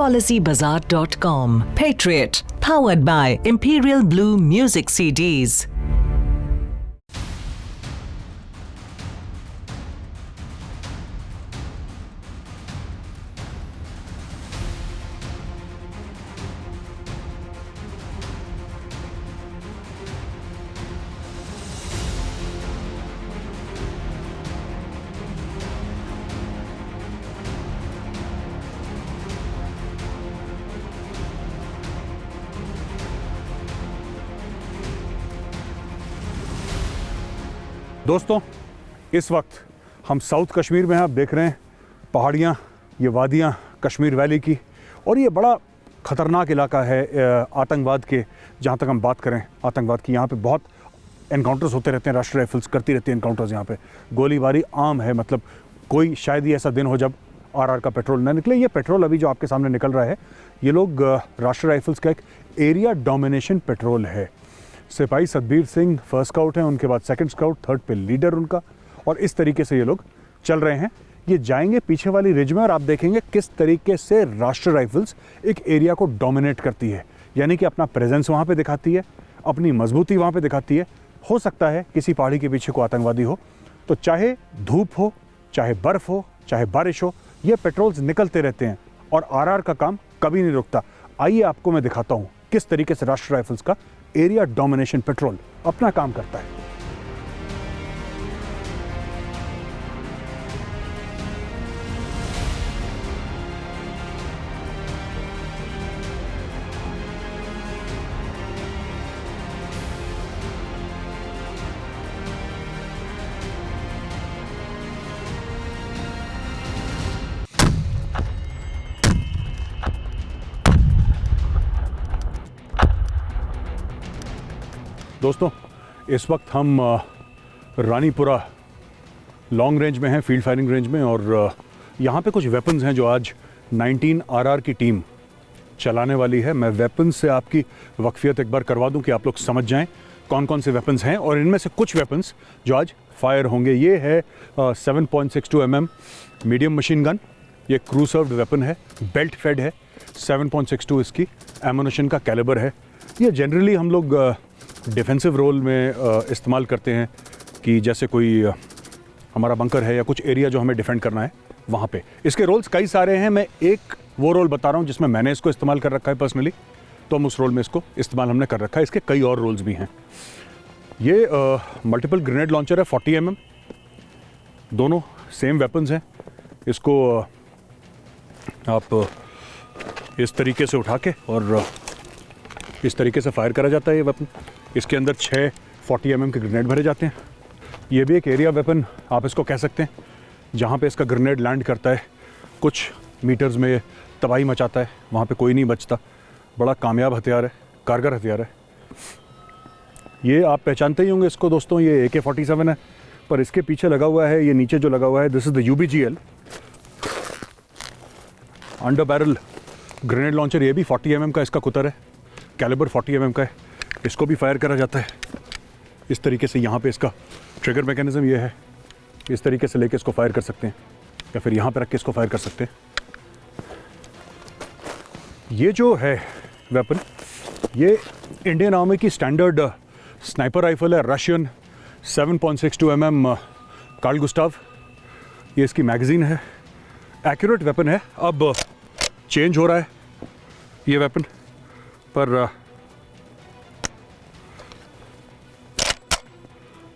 PolicyBazaar.com. Patriot, powered by Imperial Blue Music CDs. दोस्तों, इस वक्त हम साउथ कश्मीर में हैं। आप देख रहे हैं पहाड़ियाँ, ये वादियाँ कश्मीर वैली की, और ये बड़ा ख़तरनाक इलाका है आतंकवाद के। जहाँ तक हम बात करें आतंकवाद की, यहाँ पे बहुत एनकाउंटर्स होते रहते हैं, राष्ट्रीय राइफल्स करती रहती है एनकाउंटर्स। यहाँ पे गोलीबारी आम है। मतलब कोई शायद ही ऐसा दिन हो जब आरआर का पेट्रोल ना निकले। ये पेट्रोल अभी जो आपके सामने निकल रहा है, ये लोग राष्ट्रीय राइफल्स का एक एरिया डोमिनेशन पेट्रोल है। सिपाही सतबीर सिंह फर्स्ट स्काउट हैं, उनके बाद सेकंड स्काउट, थर्ड पे लीडर उनका, और इस तरीके से ये लोग चल रहे हैं। ये जाएंगे पीछे वाली रिज में और आप देखेंगे किस तरीके से राष्ट्रीय राइफल्स एक एरिया को डोमिनेट करती है, यानी कि अपना प्रेजेंस वहाँ पे दिखाती है, अपनी मजबूती वहाँ पे दिखाती है। हो सकता है किसी पहाड़ी के पीछे को आतंकवादी हो, तो चाहे धूप हो, चाहे बर्फ़ हो, चाहे बारिश हो, ये पेट्रोल्स निकलते रहते हैं और आरआर का काम कभी नहीं रुकता। आइए आपको मैं दिखाता हूँ किस तरीके से राष्ट्रीय राइफल्स का एरिया डोमिनेशन पेट्रोल अपना काम करता है। दोस्तों, इस वक्त हम रानीपुरा लॉन्ग रेंज में हैं, फील्ड फायरिंग रेंज में, और यहाँ पे कुछ वेपन्स हैं जो आज 19 आरआर की टीम चलाने वाली है। मैं वेपन्स से आपकी वक्फियत एक बार करवा दूं कि आप लोग समझ जाएं कौन कौन से वेपन्स हैं, और इनमें से कुछ वेपन्स जो आज फायर होंगे। ये है 7.62 mm मीडियम मशीन गन। ये क्रू सर्व्ड वेपन है, बेल्ट फेड है, 7.62 इसकी एमुनेशन का कैलिबर है। ये जनरली हम लोग डिफेंसिव रोल में इस्तेमाल करते हैं कि जैसे कोई हमारा बंकर है या कुछ एरिया जो हमें डिफेंड करना है वहाँ पे। इसके रोल्स कई सारे हैं। मैं एक वो रोल बता रहा हूँ जिसमें मैंने इसको इस्तेमाल कर रखा है पर्सनली, तो हम उस रोल में इसको इस्तेमाल हमने कर रखा है। इसके कई और रोल्स भी हैं। ये मल्टीपल ग्रेनेड लॉन्चर है 40 mm, दोनों सेम वेपन्स हैं। इसको आप इस तरीके से उठा के और इस तरीके से फायर करा जाता है ये वेपन। इसके अंदर 6 40 mm के ग्रेनेड भरे जाते हैं। ये भी एक एरिया वेपन आप इसको कह सकते हैं, जहाँ पे इसका ग्रेनेड लैंड करता है कुछ मीटर्स में तबाही मचाता है, वहाँ पे कोई नहीं बचता। बड़ा कामयाब हथियार है, कारगर हथियार है। ये आप पहचानते ही होंगे इसको दोस्तों, ये AK-47 है, पर इसके पीछे लगा हुआ है, ये नीचे जो लगा हुआ है, this is the UBGL under barrel grenade launcher. ये भी 40 mm का इसका कुतर है, कैलिबर 40 mm का है। इसको भी फायर करा जाता है इस तरीके से। यहाँ पे इसका ट्रिगर मैकेनिज्म ये है, इस तरीके से लेके इसको फायर कर सकते हैं, या फिर यहाँ पे रख के इसको फायर कर सकते हैं। ये जो है वेपन, ये इंडियन आर्मी की स्टैंडर्ड स्नाइपर राइफल है, रशियन 7.62 mm कार्ल गुस्टाव। ये इसकी मैगज़ीन है, एक्यूरेट वेपन है। अब चेंज हो रहा है ये वेपन, पर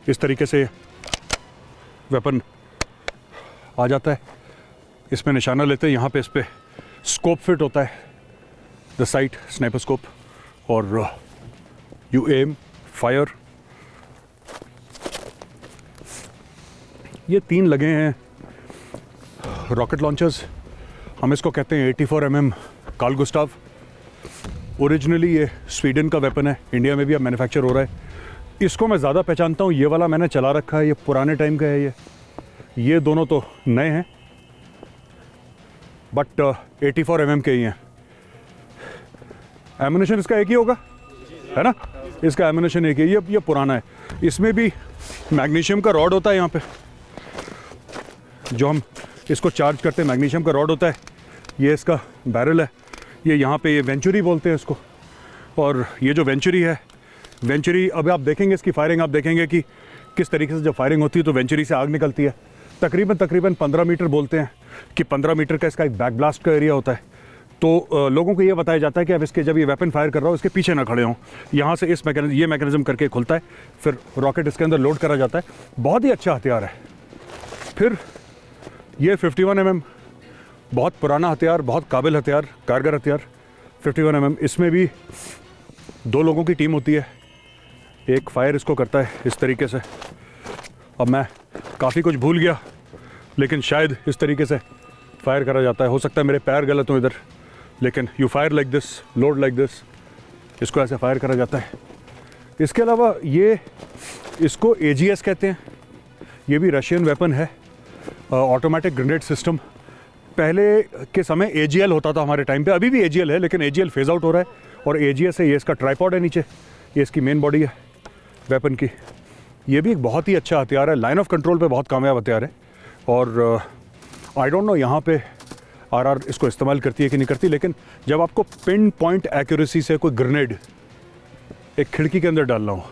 इस तरीके से वेपन आ जाता है। इसमें निशाना लेते हैं, यहाँ पे इस पे स्कोप फिट होता है, द साइट स्नाइपर स्कोप, और यू एम फायर। ये 3 लगे हैं रॉकेट लॉन्चर्स, हम इसको कहते हैं 84 mm कार्ल गुस्टाव। ओरिजिनली ये स्वीडन का वेपन है, इंडिया में भी अब मैन्युफैक्चर हो रहा है। इसको मैं ज़्यादा पहचानता हूँ, ये वाला मैंने चला रखा है, ये पुराने टाइम का है। ये दोनों तो नए हैं, बट 84 mm के ही हैं। एमुनेशन इसका एक ही होगा, है ना? इसका एमुनेशन एक ही, ये पुराना है। इसमें भी मैग्नीशियम का रॉड होता है, यहाँ पे जो हम इसको चार्ज करते हैं मैग्नीशियम का रॉड होता है। ये इसका बैरल है, ये यहाँ पे ये वेंचुरी बोलते हैं इसको। और ये जो वेंचुरी है, वेंचुरी अब आप देखेंगे इसकी फायरिंग, आप देखेंगे कि किस तरीके से जब फायरिंग होती है तो वेंचुरी से आग निकलती है। तकरीबन 15 मीटर बोलते हैं कि 15 मीटर का इसका एक बैक ब्लास्ट का एरिया होता है। तो लोगों को ये बताया जाता है कि अब इसके जब ये वेपन फायर कर रहा हो इसके पीछे ना खड़े हों। यहाँ से इस ये मैकेनिज्म करके खुलता है, फिर रॉकेट इसके अंदर लोड करा जाता है। बहुत ही अच्छा हथियार है। फिर ये 51 mm, बहुत पुराना हथियार, बहुत काबिल हथियार, कारगर हथियार 51 mm। इसमें भी 2 लोगों की टीम होती है, एक फायर इसको करता है इस तरीके से। अब मैं काफ़ी कुछ भूल गया, लेकिन शायद इस तरीके से फायर करा जाता है। हो सकता है मेरे पैर गलत हों इधर, लेकिन you fire like this, load like this, इसको ऐसे फायर करा जाता है। इसके अलावा ये इसको AGS कहते हैं। ये भी रशियन वेपन है, ऑटोमेटिक ग्रेनेड सिस्टम। पहले के समय AGL होता था हमारे टाइम पे, अभी भी AGL है, लेकिन AGL फेज आउट हो रहा है और AGS है। ये इसका ट्राइपॉड है नीचे, ये इसकी मेन बॉडी है वेपन की। ये भी एक बहुत ही अच्छा हथियार है, लाइन ऑफ कंट्रोल पे बहुत कामयाब हथियार है। और आई डोंट नो यहाँ पे RR इसको इस्तेमाल करती है कि नहीं करती, लेकिन जब आपको पिन पॉइंट एक्यूरेसी से कोई ग्रेनेड एक खिड़की के अंदर डालना हो,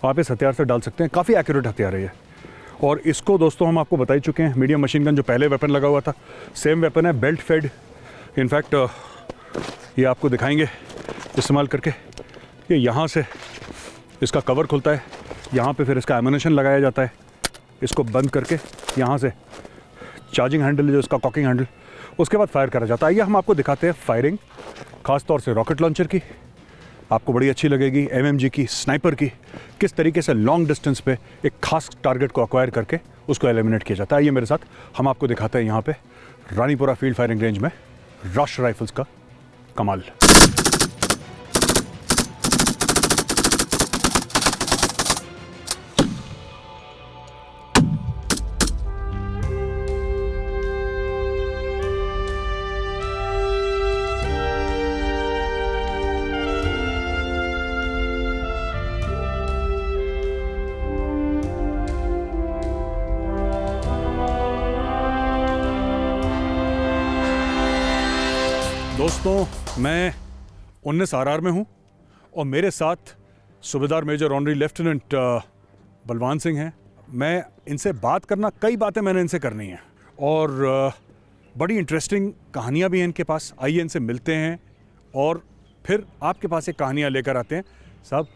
आप इस हथियार से डाल सकते हैं। काफ़ी एक्यूरेट हथियार है ये। और इसको दोस्तों हम आपको बता ही चुके हैं, मीडियम मशीन गन जो पहले वेपन लगा हुआ था, सेम वेपन है, बेल्ट फेड। इनफैक्ट ये आपको दिखाएंगे इस्तेमाल करके। ये यहाँ से इसका कवर खुलता है, यहाँ पे फिर इसका एमुनेशन लगाया जाता है। इसको बंद करके यहाँ से चार्जिंग हैंडल जो इसका कॉकिंग हैंडल, उसके बाद फायर करा जाता है। ये हम आपको दिखाते हैं फायरिंग, ख़ास तौर से रॉकेट लॉन्चर की। आपको बड़ी अच्छी लगेगी, MMG की, स्नाइपर की, किस तरीके से लॉन्ग डिस्टेंस पे एक खास टारगेट को अक्वायर करके उसको एलिमिनेट किया जाता है। ये मेरे साथ हम आपको दिखाते हैं यहाँ पे रानीपुरा फील्ड फायरिंग रेंज में राष्ट्र राइफल्स का कमाल। दोस्तों, मैं 19 RR में हूँ और मेरे साथ सूबेदार major honorary lieutenant Balwan Singh हैं। मैं इनसे बात करना, कई बातें मैंने इनसे करनी हैं और बड़ी इंटरेस्टिंग कहानियाँ भी हैं इनके पास। आइए इनसे मिलते हैं और फिर आपके पास एक कहानियाँ लेकर आते हैं। साहब,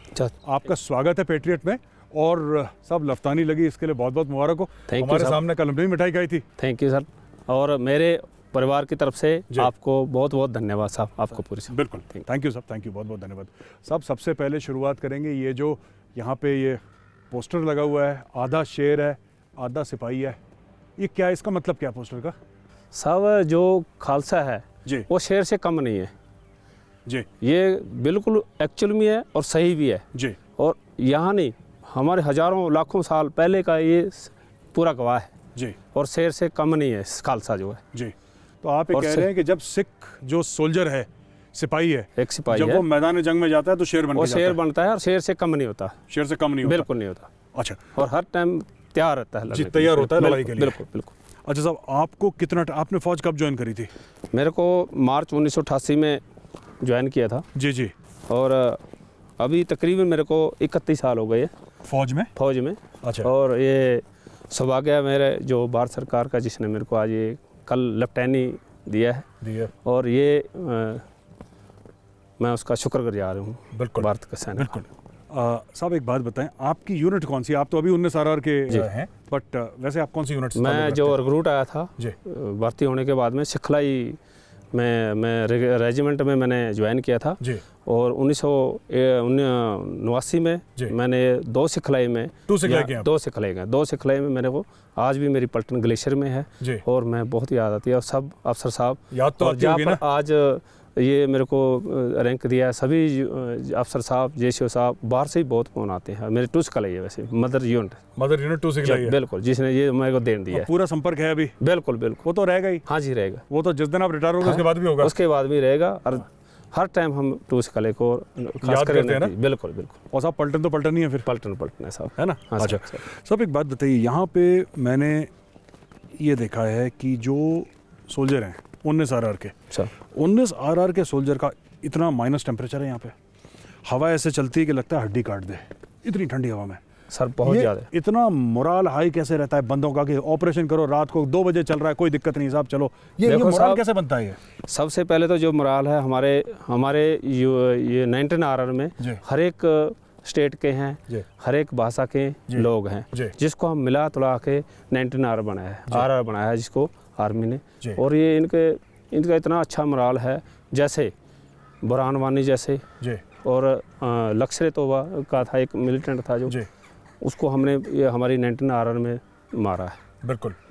आपका स्वागत है पेट्रियट में। और सब लफ्तानी लगी, इसके लिए बहुत बहुत मुबारक हो। हमारे सामने कल हमने भी मिठाई खाई थी। थैंक यू सर, और मेरे परिवार की तरफ से आपको बहुत बहुत धन्यवाद साहब, आपको पूरी से। बिल्कुल, थैंक यू साहब, थैंक यू, बहुत बहुत धन्यवाद साहब। सबसे पहले शुरुआत करेंगे, ये जो यहाँ पे ये पोस्टर लगा हुआ है, आधा शेर है आधा सिपाही है, ये क्या है, इसका मतलब क्या पोस्टर का? साहब, जो खालसा है जी, वो शेर से कम नहीं है जी, ये बिल्कुल एक्चुअल में है और सही भी है जी। और यहाँ नहीं, हमारे हजारों लाखों साल पहले का ये पूरा गवाह है जी। और शेर से कम नहीं है खालसा जो है जी। तो आप ये कह रहे हैं कि जब सिख जो सोल्जर है, सिपाही है, एक सिपाही जब है, वो मैदान जंग में जाता है तो शेर वो शेर बनता है और शेर से कम नहीं होता, शेर से कम नहीं होता, बिल्कुल नहीं होता। अच्छा। और हर टाइम तैयार रहता है, जी, तैयार होता है लड़ाई के लिए। बिल्कुल बिल्कुल। अच्छा साहब, आपको कितना, आपने फौज कब ज्वाइन करी थी? मेरे को मार्च 1988 में ज्वाइन किया था। जी जी। और अभी तकरीबन मेरे को 31 साल हो गए फौज में। अच्छा। और ये सौभाग्य है मेरे जो भारत सरकार का, जिसने मेरे को आज ये कल लेफ्टिनेंट दिया है और ये मैं उसका शुक्रगुजार हूँ। बिल्कुल, भारत का सैनिक। बिल्कुल। साहब, एक बात बताएं, आपकी यूनिट कौन सी? आप तो अभी 19 RR के हैं, बट वैसे आप कौन सी यूनिट? मैं जो रिक्रूट आया था जी, भर्ती होने के बाद में सिखलाई में, मैं रेजिमेंट में मैंने ज्वाइन किया था जी। और 1989 में मैंने 2 सिखलाई में 2 सिखलाई गए। 2 सिखलाई में मेरे को आज भी मेरी पलटन ग्लेशियर में है जी। और मैं बहुत याद आती है। और सब अफसर साहब याद तो आती होगी ना? आज ये मेरे को रैंक दिया है, सभी अफसर साहब, JCO साहब, बाहर से ही बहुत फोन आते हैं। मेरी 2 सिखलाई है, वैसे मदर यूनिट 2 सिखलाई है। बिल्कुल, जिसने ये मेरे को देन दिया है। पूरा संपर्क है अभी? बिल्कुल बिल्कुल। वो तो रहेगा ही। हाँ जी, रहेगा। वो तो जिस दिन आप रिटायर होगा उसके बाद भी होगा? उसके बाद भी रहेगा। और हर टाइम हम 2 सिखलाई को याद करते हैं ना? बिल्कुल बिल्कुल। और साहब, पलटन तो पलटन ही है फिर? पलटन है साहब, है ना? हाँ, अच्छा साहब, एक बात बताइए, यहाँ पे मैंने ये देखा है कि जो सोल्जर हैं 19 RR के। सर 19 RR के सोल्जर का इतना माइनस टेम्परेचर है यहाँ पे, हवा ऐसे चलती है कि लगता है हड्डी काट दे, इतनी ठंडी हवा में। सर बहुत ये ज़्यादा। इतना मोराल हाई कैसे रहता है बंदों का कि ऑपरेशन करो रात को 2 बजे चल रहा है, कोई दिक्कत नहीं साहब, चलो। ये देखो मोराल साहब, कैसे बनता है ये? सबसे पहले तो जो मोराल है हमारे ये 19 RR में जी। हर एक स्टेट के हैं, जी। हर एक भाषा के लोग हैं, जी। जिसको हम मिला तुला के 19 RR बनाया है, RR बनाया है जिसको आर्मी ने। जी। और ये इनका इतना अच्छा मोराल है, जैसे बुरहान वानी जैसे, जी और लश्कर तोबा का था एक मिलिटेंट था जो, जी उसको हमने ये हमारी 19 RR में मारा है,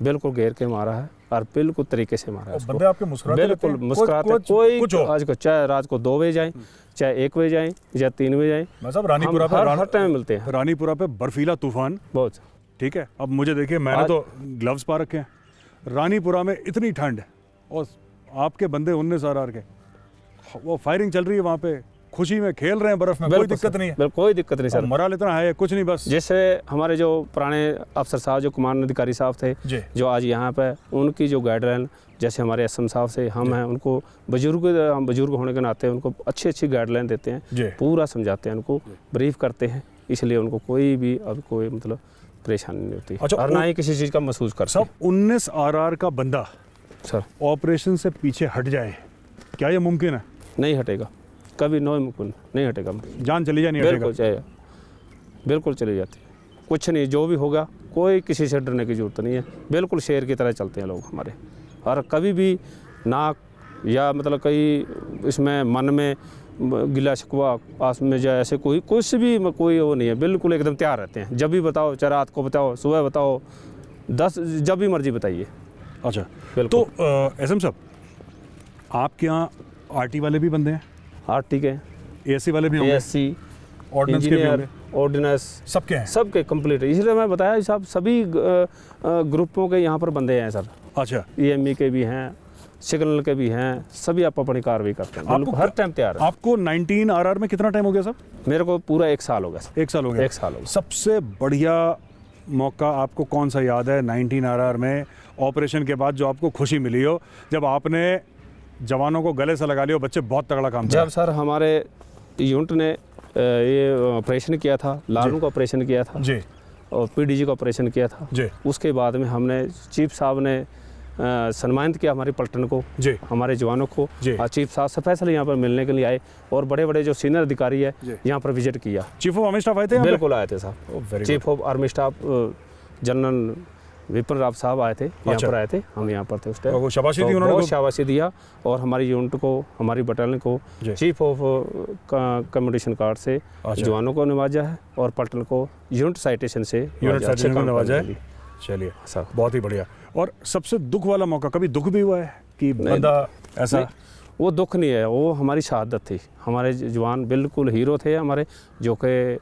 बिल्कुल घेर के मारा है और बिल्कुल तरीके से मारा है उसको। बंदे आपके मुस्कुराते बिल्कुल रहते हैं? मुस्कुराते, कोई आज को चाहे रात को 2 बजे जाएं, चाहे 1 बजे जाएं या 3 बजे जाएं, मतलब रानीपुरा पे हर टाइम मिलते हैं। रानीपुरा पे बर्फीला तूफान बहुत। ठीक है, अब मुझे देखिए, मैंने तो ग्लव्स पा रखे हैं, रानीपुरा में इतनी ठंड और आपके बंदे 19 RR के, वो फायरिंग चल रही है वहाँ पे, खुशी में खेल रहे हैं बर्फ में, कोई दिक्कत नहीं है। कोई दिक्कत नहीं सर, मोराल इतना है कुछ नहीं, बस। जैसे हमारे जो पुराने अफसर साहब जो कमान अधिकारी साहब थे जो आज यहाँ पे, उनकी जो गाइडलाइन, जैसे हमारे SM साहब से हम हैं, उनको हम बुजुर्ग होने के नाते उनको अच्छी गाइडलाइन देते हैं, पूरा समझाते हैं, उनको ब्रीफ करते हैं, इसलिए उनको कोई भी अब कोई मतलब परेशानी नहीं होती। अच्छा, और ना ही किसी चीज़ का महसूस कर सब 19 RR का बंदा सर ऑपरेशन से पीछे हट जाए, क्या ये मुमकिन है? नहीं हटेगा कभी, नो मुमकिन नहीं हटेगा, जान चली जाए नहीं हटेगा? बिल्कुल चली जाती है, कुछ नहीं, जो भी होगा कोई किसी से डरने की जरूरत नहीं है, बिल्कुल शेर की तरह चलते हैं लोग हमारे। और कभी भी नाक या मतलब कहीं इसमें मन में गिला शिकवा पास में जाए, ऐसे कुछ भी कोई वो नहीं है, बिल्कुल एकदम तैयार रहते हैं। जब भी बताओ, चाहे रात को बताओ, सुबह बताओ, 10 जब भी मर्जी बताइए। अच्छा, तो SM साहब, आपके यहाँ RT वाले भी बंदे हैं? RT के, ASC वाले भी होंगे? ASC, ऑर्डिनेंस के भी होंगे? ऑर्डिनेंस सबके हैं? सबके कंप्लीट, इसलिए मैं बताया साहब, सभी ग्रुपों के यहाँ पर बंदे हैं सर। अच्छा, EME के भी हैं, सिग्नल के भी हैं, सभी आप अपनी कार्रवाई करते हैं, हर टाइम तैयार है। आपको 19 RR में कितना टाइम हो गया साहब? मेरे को पूरा 1 साल हो गया सर। 1 साल हो गया? 1 साल हो गया। सबसे बढ़िया मौका आपको कौन सा याद है 19 RR में, ऑपरेशन के बाद जो आपको खुशी मिली हो, जब आपने जवानों को गले से लगा लिया, बच्चे बहुत तगड़ा काम किया? जब सर हमारे यूनिट ने ये ऑपरेशन किया था, लालू का ऑपरेशन किया था जी, और PDG का ऑपरेशन किया था जी, उसके बाद में हमने चीफ साहब ने सम्मानित किया हमारी पलटन को जी, हमारे जवानों को। चीफ साहब स्पेशल यहाँ पर मिलने के लिए आए और बड़े बड़े जो सीनियर अधिकारी है यहाँ पर विजिट किया। चीफ ऑफ आर्मी स्टाफ आए थे? बिल्कुल आए थे साहब, chief of army staff general Vipin Rao साहब आए थे, यहाँ पर आए थे, हम यहाँ पर थे उस टाइम। शाबाशी दी उन्होंने? बहुत शाबाशी दिया और हमारी यूनिट को, हमारी बटालियन को चीफ ऑफ कमेंडेशन कार्ड से जवानों को नवाजा है और पलटन को यूनिट साइटेशन से नवाजा है। चलिए सर, बहुत ही बढ़िया। और सबसे दुख वाला मौका, कभी दुख भी हुआ है कि बंदा ऐसा? वो दुख नहीं है, वो हमारी शहादत थी। हमारे जवान बिल्कुल हीरो थे हमारे, जो कि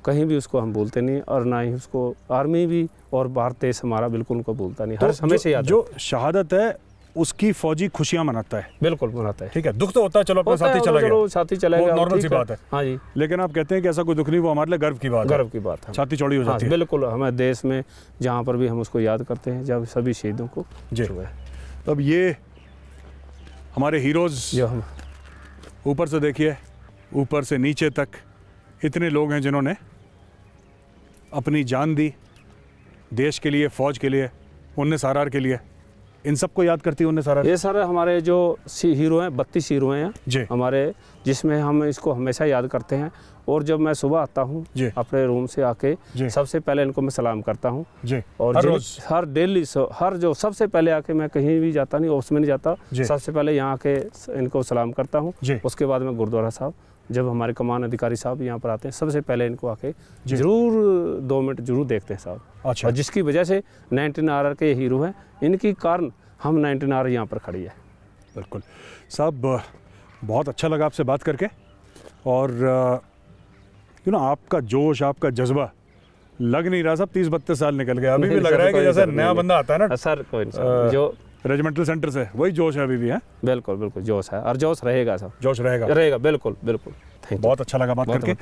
कहीं भी उसको हम भूलते नहीं, और ना ही उसको आर्मी भी और भारत देश हमारा बिल्कुल उनको भूलता नहीं, हर समय से याद। जो शहादत है उसकी फौजी खुशियां मनाता है? बिल्कुल मनाता है। ठीक है, दुख तो होता है, चलो अपना साथी चला गया, साथी चला गया, नॉर्मल सी बात है। हाँ जी, लेकिन आप कहते हैं कि ऐसा कोई दुख नहीं, वो हमारे लिए गर्व की बात है। गर्व की बात है, छाती चौड़ी हो जाती है। बिल्कुल, हमारे देश में जहाँ पर भी हम उसको याद करते हैं, जब सभी शहीदों को जी। अब ये हमारे हीरोज, ऊपर से देखिए, ऊपर से नीचे तक इतने लोग हैं जिन्होंने अपनी जान दी देश के लिए, फौज के लिए, 19 RR के लिए। इन सबको याद करती है 19 RR? ये सारे हमारे जो हीरो हैं, 32 हीरो हैं जी हमारे, जिसमें हम इसको हमेशा याद करते हैं। और जब मैं सुबह आता हूँ अपने रूम से आके, सबसे पहले इनको मैं सलाम करता हूँ जी। और हर डेली, हर जो सबसे पहले आके, मैं कहीं भी जाता नहीं, ऑफिस में नहीं जाता, सबसे पहले यहाँ आके इनको सलाम करता हूँ। उसके बाद में गुरुद्वारा साहब, जब हमारे कमान अधिकारी साहब यहाँ पर आते हैं, सबसे पहले इनको आके जरूर 2 मिनट जरूर देखते हैं साहब। अच्छा। और जिसकी वजह से 19 RR के हीरो हैं, इनकी कारण हम 19 RR यहाँ पर खड़ी है। बिल्कुल साहब, बहुत अच्छा लगा आपसे बात करके। और आपका जोश, आपका जज्बा लग नहीं रहा साहब 30-32 साल निकल गया, अभी भी लग रहा है कि जैसे नया बंदा आता है ना सर, कोई जो रेजिमेंटल सेंटर से, वही जोश है अभी भी है। बिल्कुल बिल्कुल जोश है, और जोश रहेगा सब, जोश रहेगा बिल्कुल बिल्कुल। बहुत अच्छा लगा बात करके।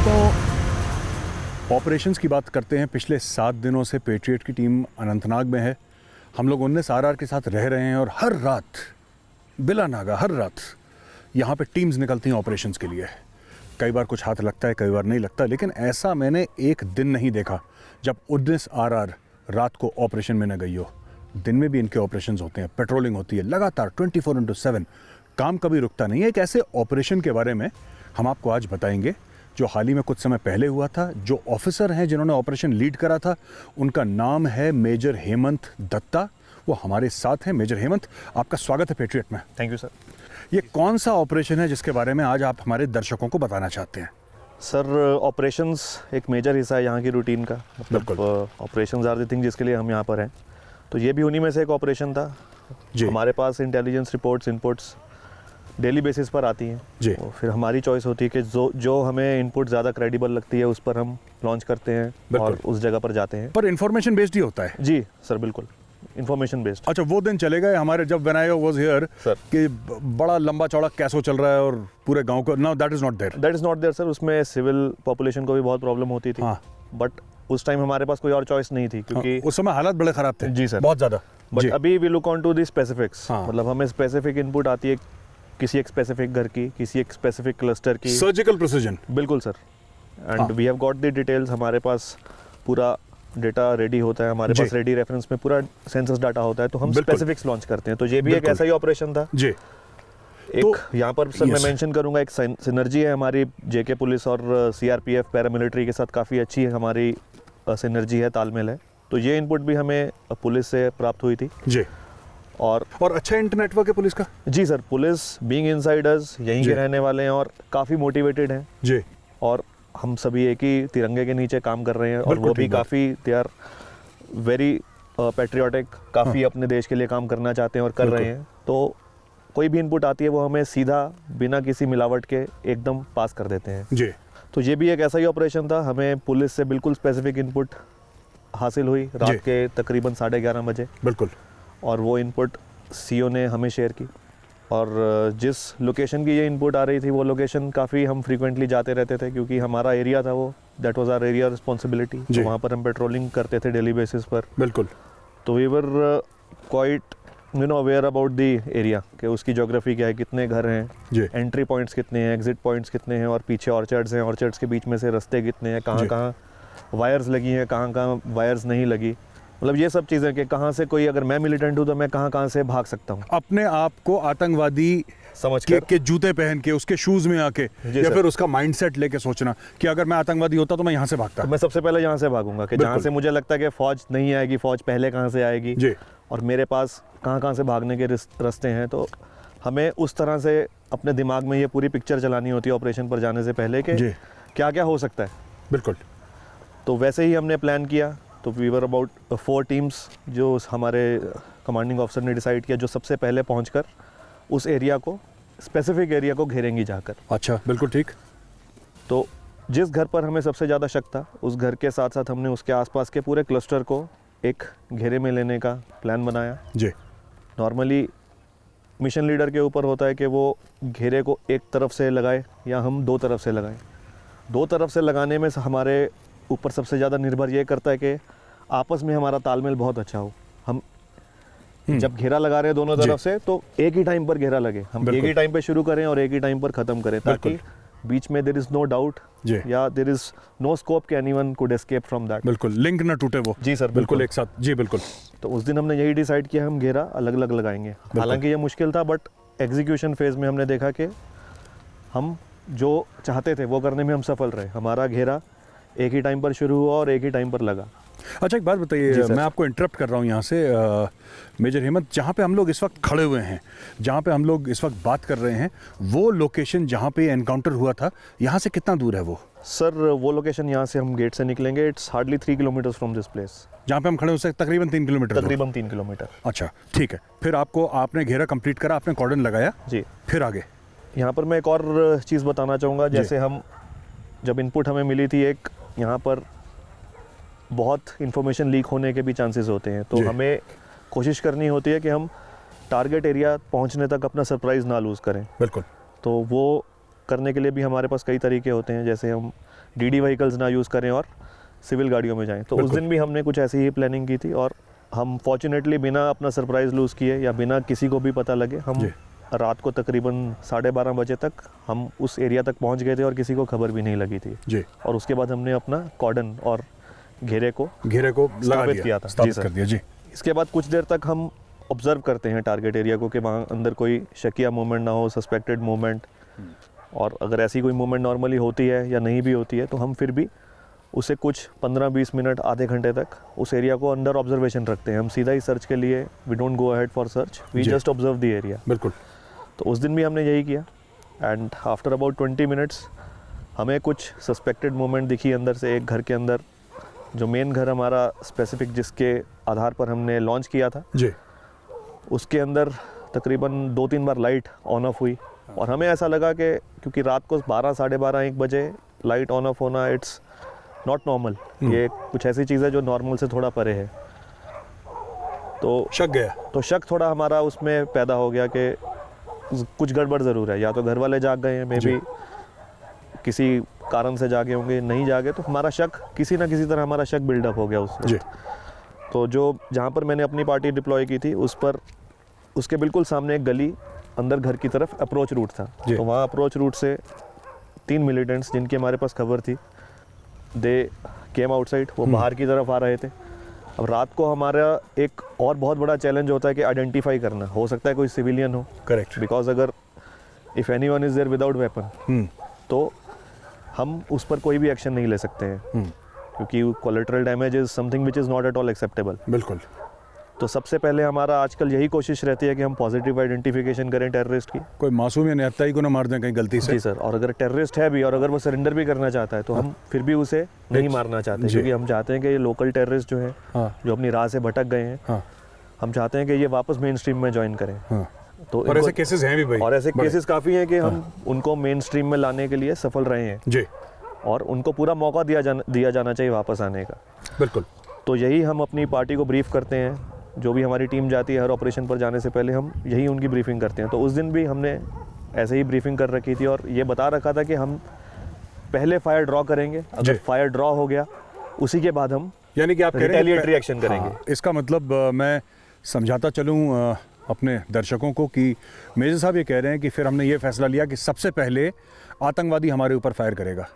दोस्तों, ऑपरेशंस की बात करते हैं। पिछले 7 दिनों से पेट्रियट की टीम अनंतनाग में है। हम लोग 19 RR के साथ रह रहे हैं और हर रात बिला नागा हर रात यहाँ पे टीम्स निकलती हैं ऑपरेशंस के लिए। कई बार कुछ हाथ लगता है, कई बार नहीं लगता, लेकिन ऐसा मैंने एक दिन नहीं देखा जब 19 RR रात को ऑपरेशन में न गई हो। दिन में भी इनके ऑपरेशंस होते हैं, पेट्रोलिंग होती है लगातार 24/7, काम कभी रुकता नहीं है। एक ऐसे ऑपरेशन के बारे में हम आपको आज बताएंगे जो हाल ही में कुछ समय पहले हुआ था। जो ऑफिसर हैं जिन्होंने ऑपरेशन लीड करा था, उनका नाम है मेजर हेमंत दत्ता। वो हमारे साथ हैं। मेजर हेमंत, आपका स्वागत है पेट्रियट में। Thank you sir. ये कौन सा ऑपरेशन है जिसके बारे में आज आप हमारे दर्शकों को बताना चाहते हैं? सर, ऑपरेशंस एक मेजर हिस्सा है यहाँ की रूटीन का। मतलब ऑपरेशंस आर द थिंग जिसके लिए हम यहाँ पर हैं। तो ये भी उन्हीं में से एक ऑपरेशन था जी। हमारे पास intelligence reports inputs daily basis पर आती हैं जी। तो फिर हमारी चॉइस होती है कि जो हमें इनपुट ज़्यादा क्रेडिबल लगती है उस पर हम लॉन्च करते हैं और उस जगह पर जाते हैं। पर इन्फॉर्मेशन बेस्ड ही होता है जी सर, बिल्कुल इन्फॉर्मेशन बेस्ड। अच्छा, वो दिन चले गए हमारे जब व्हेन आई वाज हियर कि बड़ा लंबा चौड़ा कैसो चल रहा है और पूरे गांव को, now that is not there sir. उसमें सिविल पॉपुलेशन को भी बहुत प्रॉब्लम होती थी। बट उस टाइम हमारे पास कोई और चॉइस नहीं थी क्योंकि उस समय हालात बड़े खराब थे जी सर, बहुत ज़्यादा। बट अभी we look on to the specifics. मतलब हमें स्पेसिफिक इनपुट आती है किसी एक स्पेसिफिक घर की, किसी एक स्पेसिफिक क्लस्टर की। Surgical precision. बिल्कुल sir. And we have got the details. हमारे पास पूरा डेटा रेडी होता है, हमारे पास रेडी रेफरेंस में पूरा सेंसस डाटा होता है, तो हम स्पेसिफिक्स लॉन्च करते हैं। तो ये भी एक ऐसा ही ऑपरेशन था जी। एक तो यहाँ पर सर मैं मेंशन करूंगा, एक सिनर्जी है हमारी जेके पुलिस और सीआरपीएफ पैरामिलिट्री के साथ। काफ़ी अच्छी है हमारी सिनर्जी है, तालमेल है। तो ये इनपुट भी हमें पुलिस से प्राप्त हुई थी जी। और अच्छा इंटरनेटवर्क है पुलिस का जी सर। पुलिस बीइंग इनसाइडर्स यहीं के रहने वाले हैं और काफ़ी मोटिवेटेड हैं जी। और हम सभी एक ही तिरंगे के नीचे काम कर रहे हैं और वो भी काफ़ी दे आर वेरी पैट्रियोटिक, काफ़ी अपने देश के लिए काम करना चाहते हैं और कर रहे हैं। तो कोई भी इनपुट आती है वो हमें सीधा बिना किसी मिलावट के एकदम पास कर देते हैं जी। तो ये भी एक ऐसा ही ऑपरेशन था। हमें पुलिस से बिल्कुल स्पेसिफिक इनपुट हासिल हुई रात के तकरीबन 11:30 बजे बिल्कुल। और वो इनपुट सीओ ने हमें शेयर की। और जिस लोकेशन की ये इनपुट आ रही थी वो लोकेशन काफ़ी हम फ्रीक्वेंटली जाते रहते थे क्योंकि हमारा एरिया था वो, that was our area responsibility. तो वहाँ पर हम पेट्रोलिंग करते थे डेली बेसिस पर बिल्कुल। तो we were quite aware about the area कि उसकी ज्योग्राफी क्या है, कितने घर हैं, एंट्री पॉइंट्स कितने हैं, एग्जिट पॉइंट्स कितने हैं, और पीछे ऑर्चर्ड्स हैं, ऑर्चर्ड्स के बीच में से रास्ते कितने हैं, कहाँ कहाँ वायर्स लगी हैं, कहाँ कहाँ वायर्स नहीं लगी। मतलब ये सब चीज़ें कि कहाँ से कोई, अगर मैं मिलिटेंट हूँ तो मैं कहाँ कहाँ से भाग सकता हूँ। अपने आप को आतंकवादी समझ के जूते पहन के उसके शूज में आके या फिर उसका माइंडसेट लेके सोचना कि अगर मैं आतंकवादी होता तो मैं यहाँ से भागता। तो मैं सबसे पहले यहाँ से भागूंगा कि जहाँ से मुझे लगता है कि फौज नहीं आएगी, फौज पहले कहाँ से आएगी जी। और मेरे पास कहाँ कहाँ से भागने के रास्ते हैं। तो हमें उस तरह से अपने दिमाग में ये पूरी पिक्चर चलानी होती है ऑपरेशन पर जाने से पहले कि क्या क्या हो सकता है बिल्कुल। तो वैसे ही हमने प्लान किया। तो वी वर अबाउट 4 टीम्स जो हमारे कमांडिंग ऑफिसर ने डिसाइड किया जो सबसे पहले पहुंचकर उस एरिया को, स्पेसिफिक एरिया को घेरेंगी जाकर। अच्छा, बिल्कुल ठीक। तो जिस घर पर हमें सबसे ज़्यादा शक था उस घर के साथ साथ हमने उसके आसपास के पूरे क्लस्टर को एक घेरे में लेने का प्लान बनाया जी। नॉर्मली मिशन लीडर के ऊपर होता है कि वो घेरे को एक तरफ से लगाए या हम 2 तरफ से लगाएं। 2 तरफ से लगाने में हमारे ऊपर सबसे ज़्यादा निर्भर ये करता है कि आपस में हमारा तालमेल बहुत अच्छा हो। हम जब घेरा लगा रहे हैं दोनों तरफ से तो एक ही टाइम पर घेरा लगे, हम एक ही टाइम पे शुरू करें और एक ही टाइम पर ख़त्म करें ताकि बीच में देयर इज़ नो डाउट या देयर इज़ नो स्कोप कि anyone could escape from that. बिल्कुल, लिंक ना टूटे वो जी सर, बिल्कुल एक साथ जी बिल्कुल। तो उस दिन हमने यही डिसाइड किया हम घेरा अलग अलग लगाएंगे। हालांकि ये मुश्किल था बट एग्जीक्यूशन फेज़ में हमने देखा कि हम जो चाहते थे वो करने में हम सफल रहे। हमारा घेरा एक ही टाइम पर शुरू हुआ और एक ही टाइम पर लगा। अच्छा, एक बात बताइए, मैं आपको इंटरप्ट कर रहा हूँ यहाँ से मेजर हेमंत। जहाँ पे हम लोग इस वक्त खड़े हुए हैं, जहाँ पे हम लोग इस वक्त बात कर रहे हैं, वो लोकेशन जहाँ पे एनकाउंटर हुआ था यहाँ से कितना दूर है वो? सर वो लोकेशन यहाँ से हम गेट से निकलेंगे, it's hardly 3 kilometre from this place. जहाँ पे हम खड़े हो सकते तकरीबन 3 किलोमीटर? तकरीबन 3 किलोमीटर। अच्छा ठीक है। फिर आपने घेरा कंप्लीट करा, आपने कॉर्डन लगाया जी, फिर आगे? यहाँ पर मैं एक और चीज़ बताना चाहूँगा। जैसे हम जब इनपुट हमें मिली थी, एक यहाँ पर बहुत इन्फॉर्मेशन लीक होने के भी चांसेस होते हैं। तो हमें कोशिश करनी होती है कि हम टारगेट एरिया पहुंचने तक अपना सरप्राइज़ ना लूज़ करें। बिल्कुल। तो वो करने के लिए भी हमारे पास कई तरीके होते हैं, जैसे हम डीडी व्हीकल्स ना यूज़ करें और सिविल गाड़ियों में जाएं। तो उस दिन भी हमने कुछ ऐसी ही प्लानिंग की थी और हम फॉर्चुनेटली बिना अपना सरप्राइज़ लूज़ किए या बिना किसी को भी पता लगे हम रात को तकरीबन 12:30 बजे तक हम उस एरिया तक पहुंच गए थे और किसी को खबर भी नहीं लगी थी जी। और उसके बाद हमने अपना कॉर्डन और घेरे को स्थापित किया था। स्थापित कर दिया जी। इसके बाद कुछ देर तक हम ऑब्जर्व करते हैं टारगेट एरिया को कि वहाँ अंदर कोई शकिया मूवमेंट ना हो, सस्पेक्टेड मूवमेंट, और अगर ऐसी कोई मूवमेंट नॉर्मली होती है या नहीं भी होती है तो हम फिर भी उसे कुछ 15-20 मिनट आधे घंटे तक उस एरिया को अंडर ऑब्जर्वेशन रखते हैं। हम सीधा ही सर्च के लिए we don't go ahead for search, we just observe the area. बिल्कुल। तो उस दिन भी हमने यही किया एंड आफ्टर अबाउट 20 मिनट्स हमें कुछ सस्पेक्टेड मूवमेंट दिखी अंदर से। एक घर के अंदर, जो मेन घर हमारा स्पेसिफिक जिसके आधार पर हमने लॉन्च किया था जी, उसके अंदर तकरीबन 2-3 बार लाइट ऑन ऑफ हुई और हमें ऐसा लगा कि क्योंकि रात को 12-12:30-1 बजे लाइट ऑन ऑफ होना इट्स नॉट नॉर्मल, ये कुछ ऐसी चीज़ है जो नॉर्मल से थोड़ा परे है। तो शक थोड़ा हमारा उसमें पैदा हो गया कि कुछ गड़बड़ ज़रूर है, या तो घर वाले जाग गए हैं, मे बी किसी कारण से जागे होंगे, नहीं जागे, तो हमारा शक किसी ना किसी तरह हमारा शक बिल्डअप हो गया उस वक्त। तो जो जहाँ पर मैंने अपनी पार्टी डिप्लॉय की थी उस पर उसके बिल्कुल सामने एक गली अंदर घर की तरफ अप्रोच रूट था। तो वहाँ अप्रोच रूट से 3 मिलिटेंट्स जिनकी हमारे पास खबर थी, दे केम आउटसाइड, वो बाहर की तरफ आ रहे थे। अब रात को हमारा एक और बहुत बड़ा चैलेंज होता है कि आइडेंटिफाई करना, हो सकता है कोई सिविलियन हो, करेक्ट, बिकॉज अगर if anyone is there without weapon तो हम उस पर कोई भी एक्शन नहीं ले सकते हैं क्योंकि collateral damage is something which is not at all acceptable. बिल्कुल। तो सबसे पहले हमारा आजकल यही कोशिश रहती है कि हम पॉजिटिव आइडेंटिफिकेशन करें टेररिस्ट की, कोई मासूम या निहत्ताई को ना मार दें कहीं गलती से। जी सर, और अगर टेररिस्ट है भी और अगर वो सरेंडर भी करना चाहता है तो हम फिर भी उसे नहीं मारना चाहते, क्योंकि हम चाहते हैं कि ये लोकल टेररिस्ट जो हैं जो अपनी राह से भटक गए हैं, हम चाहते हैं कि ये वापस मेन स्ट्रीम में ज्वाइन करें। तो और ऐसे केसेस हैं भी भाई, और ऐसे केसेस काफ़ी हैं कि हम उनको मेन स्ट्रीम में लाने के लिए सफल रहे हैं जी, और उनको पूरा मौका दिया जाना चाहिए वापस आने का। बिल्कुल। तो यही हम अपनी पार्टी को ब्रीफ करते हैं, जो भी हमारी टीम जाती है हर ऑपरेशन पर जाने से पहले हम यही उनकी ब्रीफिंग करते हैं। तो उस दिन भी हमने ऐसे ही ब्रीफिंग कर रखी थी और ये बता रखा था कि हम पहले फायर ड्रॉ करेंगे, अगर फायर ड्रॉ हो गया उसी के बाद हम यानी कि आप रिटेलिएटरी एक्शन करेंगे। इसका मतलब मैं समझाता चलूँ अपने दर्शकों को कि मेजर साहब ये कह रहे हैं कि फिर हमने ये फैसला लिया कि सबसे पहले आतंकवादी हमारे ऊपर फायर करेगा,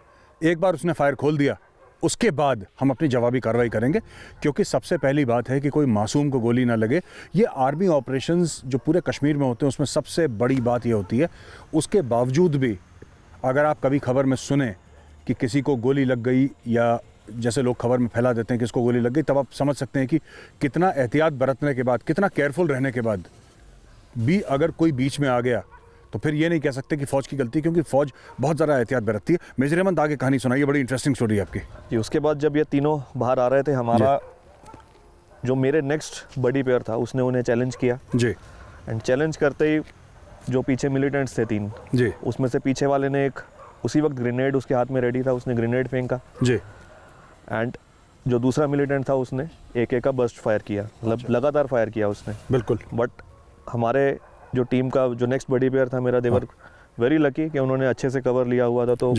एक बार उसने फायर खोल दिया उसके बाद हम अपनी जवाबी कार्रवाई करेंगे, क्योंकि सबसे पहली बात है कि कोई मासूम को गोली ना लगे। ये आर्मी ऑपरेशंस जो पूरे कश्मीर में होते हैं उसमें सबसे बड़ी बात ये होती है, उसके बावजूद भी अगर आप कभी खबर में सुने कि किसी को गोली लग गई या जैसे लोग खबर में फैला देते हैं कि इसको गोली लग गई, तब आप समझ सकते हैं कि कितना एहतियात बरतने के बाद, कितना केयरफुल रहने के बाद भी अगर कोई बीच में आ गया तो फिर ये नहीं कह सकते कि फ़ौज की गलती, क्योंकि फ़ौज बहुत ज़्यादा एहतियात बरतती है। मेजर अहमद आगे कहानी सुनाइए, बड़ी इंटरेस्टिंग स्टोरी है आपकी जी। उसके बाद जब ये तीनों बाहर आ रहे थे, हमारा जो मेरे नेक्स्ट बड़ी पेयर था उसने उन्हें चैलेंज किया जी, एंड चैलेंज करते ही जो पीछे मिलिटेंट्स थे 3 जी, उसमें से पीछे वाले ने एक उसी वक्त ग्रेनेड उसके हाथ में रेडी था, उसने ग्रेनेड फेंका जी, एंड जो दूसरा मिलिटेंट था उसने AK का बर्स्ट फायर किया, मतलब लगातार फायर किया उसने। बिल्कुल। बट हमारे जो टीम का जो नेक्स्ट बड़ी प्लेयर था मेरा, देवर वेरी लकी कि उन्होंने अच्छे से कवर लिया हुआ था, तो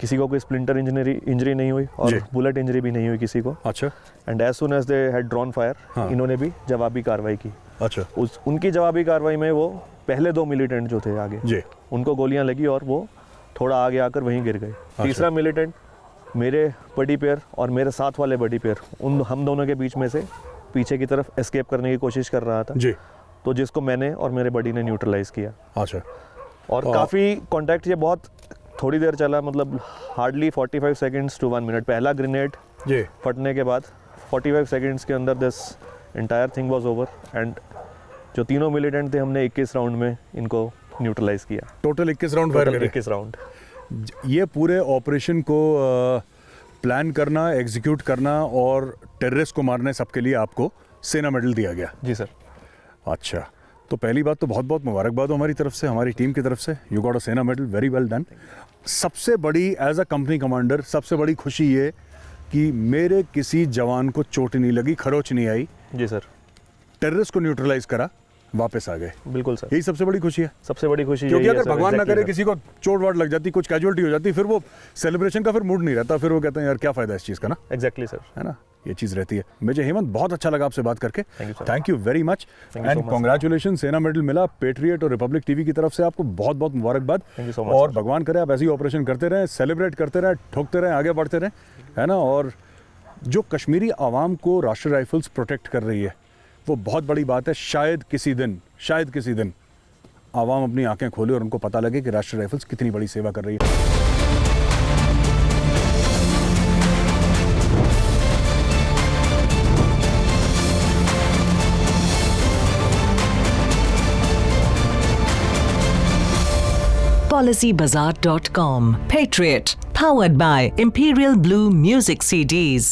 किसी को कोई स्प्लिंटर इंजरी नहीं हुई और बुलेट इंजरी भी नहीं हुई किसी को। अच्छा। And as soon as they had drawn fire, इन्होंने भी जवाबी कार्रवाई की। अच्छा। उनकी जवाबी कार्रवाई में वो पहले 2 मिलिटेंट जो थे आगे, उनको गोलियां लगी और वो थोड़ा आगे आकर वहीं गिर गए। तीसरा मिलिटेंट मेरे बड़ी पेयर और मेरे साथ वाले बड़ी पेयर, हम दोनों के बीच में से पीछे की तरफ एस्केप करने की कोशिश कर रहा था जी, तो जिसको मैंने और मेरे बडी ने न्यूट्रलाइज किया। अच्छा। और काफ़ी कांटेक्ट ये बहुत थोड़ी देर चला, मतलब हार्डली 45 सेकंड्स टू 1 मिनट। पहला ग्रेनेड फटने के बाद 45 सेकंड्स के अंदर this entire thing was over, and जो तीनों मिलिटेंट थे हमने 21 राउंड में इनको न्यूट्रलाइज किया। टोटल 21 राउंड फायर करे। 21 राउंड। ये पूरे ऑपरेशन को प्लान करना, एग्जीक्यूट करना और टेररिस्ट को मारने, सबके लिए आपको सेना मेडल दिया गया। जी सर। अच्छा, तो पहली बात तो बहुत बहुत मुबारकबाद हमारी तरफ से, हमारी टीम की तरफ से, यू गॉट अ सेना मेडल, वेरी वेल डन। सबसे बड़ी एज अ कंपनी कमांडर सबसे बड़ी खुशी ये कि मेरे किसी जवान को चोट नहीं लगी, खरोच नहीं आई। जी सर। टेररिस्ट को न्यूट्रलाइज करा वापस आ गए। बिल्कुल सर, यही सबसे बड़ी खुशी है। सबसे बड़ी खुशी क्योंकि यही है अगर सर, भगवान ना exactly करे सर। किसी को चोट वाट लग जाती, कुछ कैजुअलिटी हो जाती, फिर वो सेलिब्रेशन का फिर मूड नहीं रहता, फिर वो कहते हैं यार क्या फायदा इस चीज़ का ना। एग्जैक्टली सर, है ना, ये चीज़ रहती है। मुझे हेमंत बहुत अच्छा लगा आपसे बात करके। Thank you very much Thank you so and much, congratulation. सेना मेडल मिला, पेट्रियट और रिपब्लिक टीवी की तरफ से आपको बहुत बहुत मुबारकबाद। Thank you so much, और sir. भगवान करे आप ऐसे ही ऑपरेशन करते रहें, सेलिब्रेट करते रहें, ठोकते रहें, आगे बढ़ते रहें, है ना। और जो कश्मीरी आवाम को राष्ट्रीय राइफल्स प्रोटेक्ट कर रही है वो बहुत बड़ी बात है। शायद किसी दिन आवाम अपनी आंखें खोले और उनको पता लगे कि राष्ट्रीय राइफल्स कितनी बड़ी सेवा कर रही है। PolicyBazaar.com. Patriot, powered by Imperial Blue Music CDs.